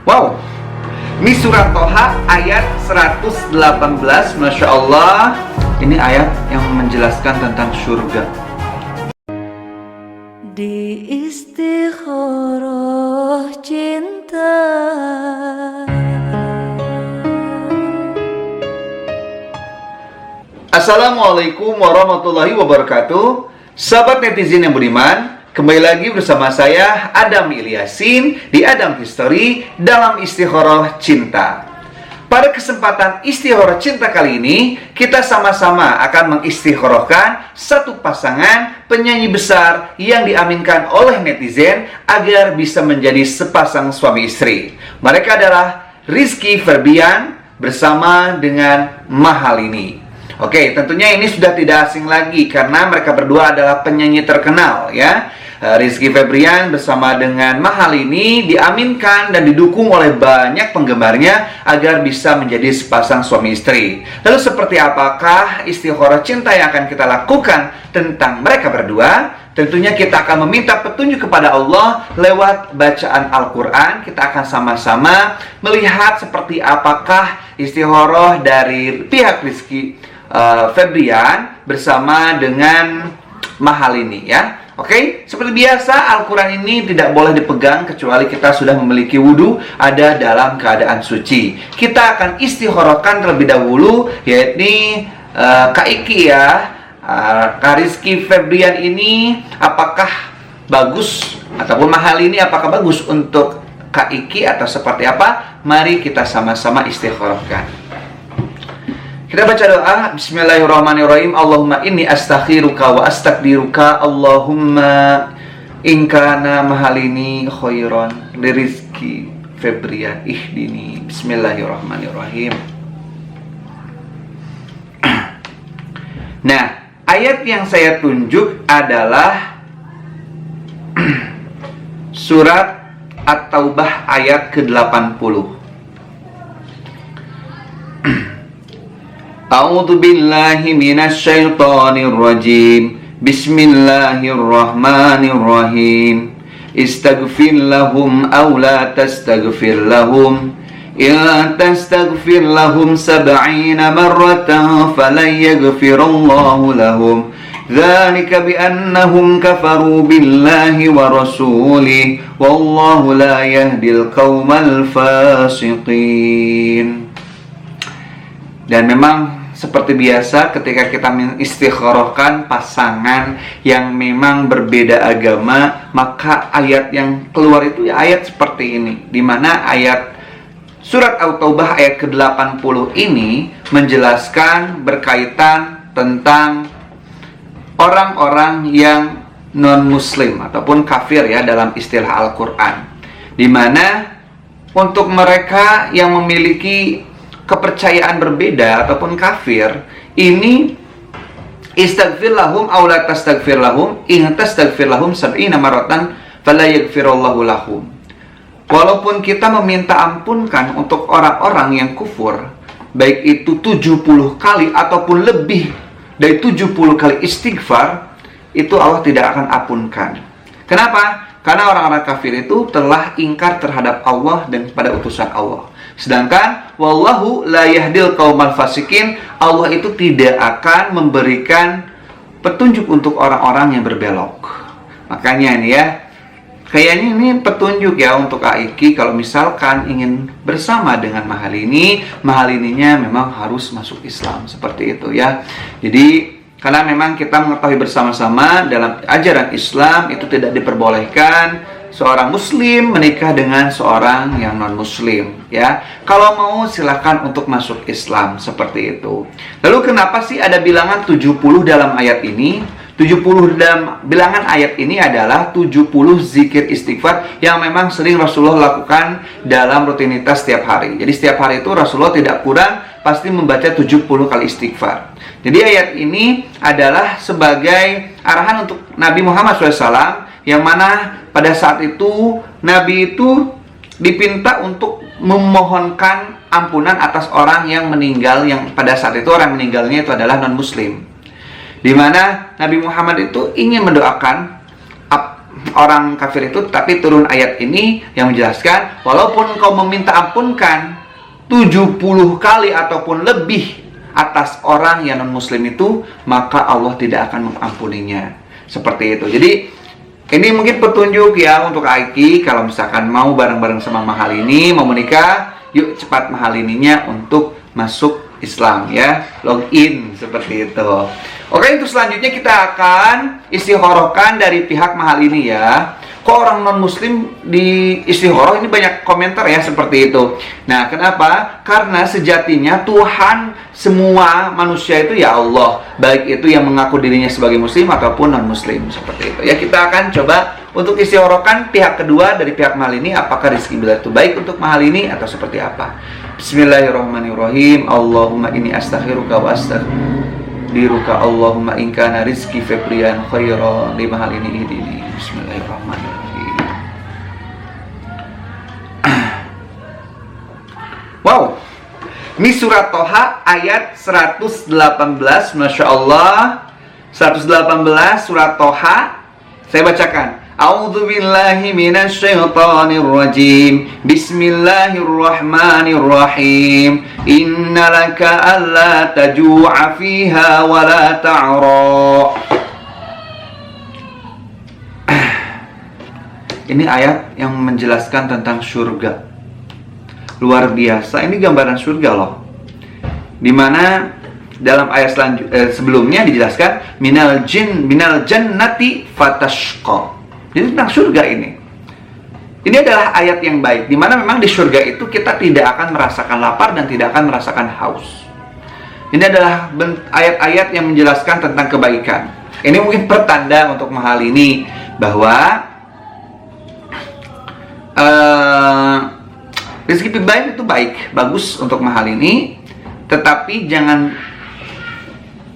Wow, ini surat Toha ayat 118. Masya Allah, ini ayat yang menjelaskan tentang surga. Di istikharah cinta. Assalamualaikum warahmatullahi wabarakatuh. Sahabat netizen yang beriman, kembali lagi bersama saya Adam Ilyasin di Adam History dalam Istikharah Cinta. Pada kesempatan Istikharah Cinta kali ini, kita sama-sama akan mengistikharahkan satu pasangan penyanyi besar yang diaminkan oleh netizen agar bisa menjadi sepasang suami istri. Mereka adalah Rizky Febian bersama dengan Mahalini. Oke, tentunya ini sudah tidak asing lagi karena mereka berdua adalah penyanyi terkenal ya. Rizky Febian bersama dengan Mahalini diaminkan dan didukung oleh banyak penggemarnya agar bisa menjadi sepasang suami istri. Lalu seperti apakah istikharah cinta yang akan kita lakukan tentang mereka berdua? Tentunya kita akan meminta petunjuk kepada Allah lewat bacaan Al-Quran. Kita akan sama-sama melihat seperti apakah istikharah dari pihak Rizky Febian bersama dengan Mahalini ya. Oke, seperti biasa Al-Quran ini tidak boleh dipegang kecuali kita sudah memiliki wudhu, ada dalam keadaan suci. Kita akan istikharahkan terlebih dahulu, yaitu Kak Iki ya, Kak Rizky Febian ini apakah bagus ataupun Mahalini apakah bagus untuk Kak Iki atau seperti apa? Mari kita sama-sama istikharahkan. Kita baca doa. Bismillahirrahmanirrahim. Allahumma inni astakhiruka wa astaqdiruka. Allahumma inkana Mahalini khairan li Rizky Febian ihdini. Bismillahirrahmanirrahim. Nah, ayat yang saya tunjuk adalah surat At-Taubah ayat ke-80. A'udzu billahi minasy syaithanir rajim. Bismillahirrahmanirrahim. Istaghfir lahum aw la tastaghfir lahum. In tastaghfir lahum 70 marratan falan yaghfirallahu lahum. Dzalika bi annahum kafaru billahi wa rasulihi wallahu la yahdil qaumal fasiqin. Dan memang seperti biasa ketika kita mengistikharahkan pasangan yang memang berbeda agama, maka ayat yang keluar itu ya ayat seperti ini, di mana ayat surat At-Taubah ayat ke-80 ini menjelaskan berkaitan tentang orang-orang yang non-muslim ataupun kafir ya dalam istilah Al-Quran, di mana untuk mereka yang memiliki kepercayaan berbeda ataupun kafir, ini istaghfir lahum aw la tastaghfir lahum in tastaghfir lahum 70 maratan fala yaghfirullahu lahum. Walaupun kita meminta ampunkan untuk orang-orang yang kufur, baik itu 70 kali ataupun lebih dari 70 kali istighfar, itu Allah tidak akan ampunkan. Kenapa? Karena orang-orang kafir itu telah ingkar terhadap Allah dan pada utusan Allah. Sedangkan wallahu la yahdil qaumal fasikin, Allah itu tidak akan memberikan petunjuk untuk orang-orang yang berbelok. Makanya ini ya, kayaknya ini petunjuk ya untuk Aiki kalau misalkan ingin bersama dengan Mahalini, Mahalininya memang harus masuk Islam, seperti itu ya. Jadi karena memang kita mengetahui bersama-sama dalam ajaran Islam itu tidak diperbolehkan seorang muslim menikah dengan seorang yang non-muslim ya. Kalau mau silakan untuk masuk Islam, seperti itu. Lalu kenapa sih ada bilangan 70 dalam ayat ini? 70 dalam bilangan ayat ini adalah 70 zikir istighfar yang memang sering Rasulullah lakukan dalam rutinitas setiap hari. Jadi setiap hari itu Rasulullah tidak kurang pasti membaca 70 kali istighfar. Jadi ayat ini adalah sebagai arahan untuk Nabi Muhammad SAW, yang mana pada saat itu Nabi itu dipinta untuk memohonkan ampunan atas orang yang meninggal, yang pada saat itu orang meninggalnya itu adalah non-muslim, di mana Nabi Muhammad itu ingin mendoakan orang kafir itu, tapi turun ayat ini yang menjelaskan walaupun engkau meminta ampunkan 70 kali ataupun lebih atas orang yang non muslim itu, maka Allah tidak akan mengampuninya. Seperti itu. Jadi ini mungkin petunjuk ya untuk Aiki, kalau misalkan mau bareng-bareng sama Mahalini, mau menikah, yuk cepat Mahalininya untuk masuk Islam ya, login seperti itu. Oke, itu selanjutnya kita akan istikharahkan dari pihak Mahalini ya. Kok orang non muslim di istikharah ini banyak komentar ya seperti itu. Nah, kenapa? Karena sejatinya Tuhan semua manusia itu ya Allah, baik itu yang mengaku dirinya sebagai muslim ataupun non muslim seperti itu. Ya, kita akan coba untuk istikharahkan pihak kedua dari pihak Mahalini, apakah rezeki Bilal itu baik untuk Mahalini atau seperti apa. Bismillahirrahmanirrahim. Allahumma inni astakhiruka wa astaghfiruka Allahumma in kana rizqi Febrian khairan li Mahalini idini. Bismillahirrahmanirrahim. Wow, ini surat Toha ayat 118, Masya Allah. 118 surat Toha. Saya bacakan. A'udzubillahi minasyaitonirrajim. Bismillahirrahmanirrahim. Innalaka alla taju'a fiha wa la ta'ra. Ini ayat yang menjelaskan tentang surga. Luar biasa, ini gambaran surga loh. Dimana dalam ayat sebelumnya dijelaskan minal jannati fatashqa. Jadi tentang surga ini. Ini adalah ayat yang baik, dimana memang di surga itu kita tidak akan merasakan lapar dan tidak akan merasakan haus. Ini adalah ayat-ayat yang menjelaskan tentang kebaikan. Ini mungkin pertanda untuk Mahalini bahwa rezeki baik itu baik, bagus untuk Mahalini, tetapi jangan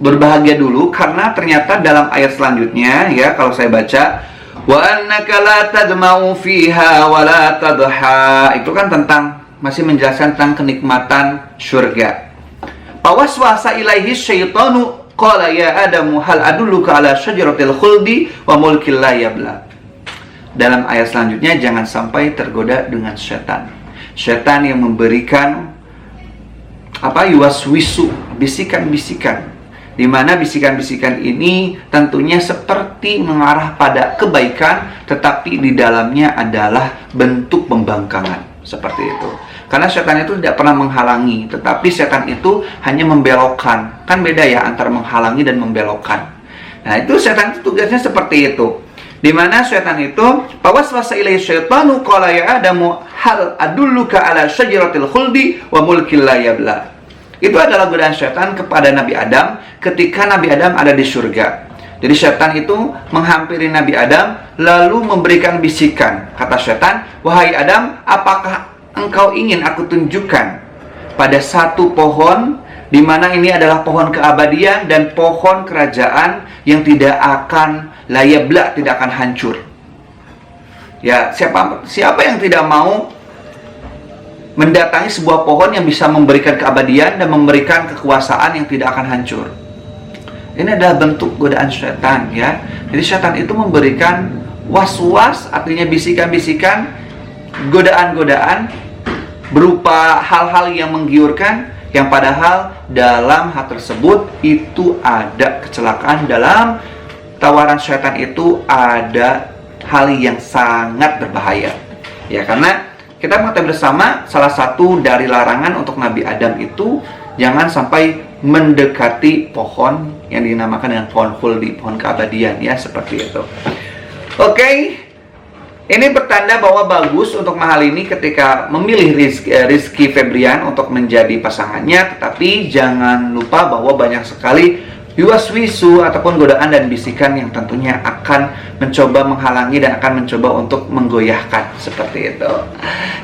berbahagia dulu, karena ternyata dalam ayat selanjutnya ya, kalau saya baca wa annaka la tadma'u fiha wa la tadha, itu kan tentang, masih menjelaskan tentang kenikmatan surga. Pawaswasa ilaihi syaitanu qala ya adamu hal adulluka ala syajaratil khuldi wa mulkil la yabla. Dalam ayat selanjutnya jangan sampai tergoda dengan setan. Setan yang memberikan yuwaswisu, bisikan-bisikan, di mana bisikan-bisikan ini tentunya seperti mengarah pada kebaikan, tetapi di dalamnya adalah bentuk pembangkangan, seperti itu. Karena setan itu tidak pernah menghalangi, tetapi setan itu hanya membelokkan. Kan beda ya antara menghalangi dan membelokkan. Nah, itu setan itu tugasnya seperti itu. Di mana setan itu pawaswasa ilaihi syaitanu qala ya adamu hal adulluka ala syajaratil khuldi wa mulkil la yabla. Itu adalah godaan setan kepada Nabi Adam ketika Nabi Adam ada di surga. Jadi setan itu menghampiri Nabi Adam lalu memberikan bisikan. Kata setan, "Wahai Adam, apakah engkau ingin aku tunjukkan pada satu pohon di mana ini adalah pohon keabadian dan pohon kerajaan yang tidak akan layabla, tidak akan hancur." Ya, siapa yang tidak mau mendatangi sebuah pohon yang bisa memberikan keabadian dan memberikan kekuasaan yang tidak akan hancur? Ini adalah bentuk godaan setan ya. Jadi setan itu memberikan was-was, artinya bisikan-bisikan, godaan-godaan berupa hal-hal yang menggiurkan, yang padahal dalam hal tersebut itu ada kecelakaan. Dalam tawaran setan itu ada hal yang sangat berbahaya. Ya, karena kita mengetahui bersama salah satu dari larangan untuk Nabi Adam itu jangan sampai mendekati pohon yang dinamakan dengan pohon khuldi, pohon keabadian ya, seperti itu. Oke. Ini bertanda bahwa bagus untuk Mahalini ketika memilih Rizky Febrian untuk menjadi pasangannya, tetapi jangan lupa bahwa banyak sekali yuwaswisu ataupun godaan dan bisikan yang tentunya akan mencoba menghalangi dan akan mencoba untuk menggoyahkan, seperti itu.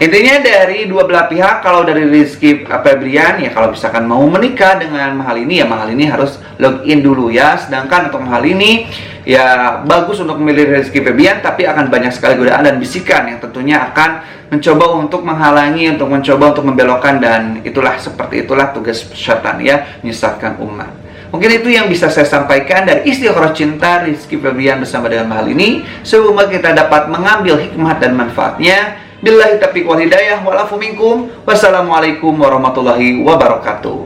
Intinya dari dua belah pihak, kalau dari Rizky Febrian ya, kalau misalkan mau menikah dengan Mahalini ya, Mahalini harus login dulu ya. Sedangkan untuk Mahalini ya bagus untuk memilih Rizky Febrian, tapi akan banyak sekali godaan dan bisikan yang tentunya akan mencoba untuk menghalangi, untuk mencoba untuk membelokkan, dan seperti itulah tugas setan ya, menyesatkan umat. Mungkin itu yang bisa saya sampaikan dari Istikharah Cinta Rizky Febrian bersama dengan hal ini. Semoga kita dapat mengambil hikmah dan manfaatnya. Billahi taufiq wal hidayah wal afu minkum. Wassalamualaikum warahmatullahi wabarakatuh.